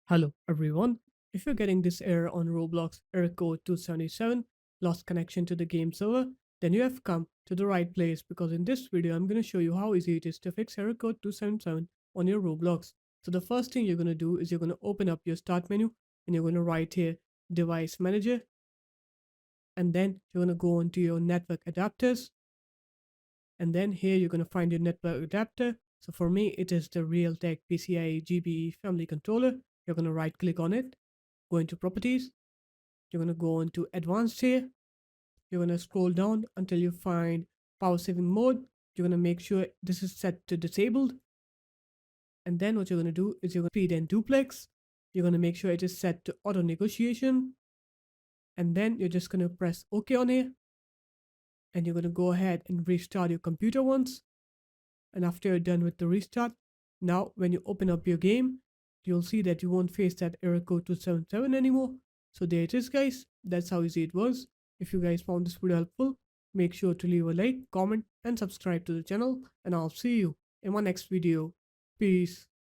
Hello everyone. If you're getting this error on Roblox error code 277, lost connection to the game server, then you have come to the right place because in this video I'm going to show you how easy it is to fix error code 277 on your Roblox. So the first thing you're going to do is you're going to open up your start menu and you're going to write here device manager, and then you're going to go into your network adapters, and then here you're going to find your network adapter. So for me it is the Realtek PCIe GBE family controller. You're going to right click on it, go into properties, you're going to go into advanced here, you're going to scroll down until you find power saving mode. You're going to make sure this is set to disabled, and then what you're going to do is you're going to speed and duplex. You're going to make sure it is set to auto negotiation, and then you're just going to press OK on here, and you're going to go ahead and restart your computer once. And after you're done with the restart, now when you open up your game, you'll see that you won't face that error code 277 anymore. So there it is, guys. That's how easy it was. If you guys found this video helpful, make sure to leave a like, comment, and subscribe to the channel, and I'll see you in my next video. Peace.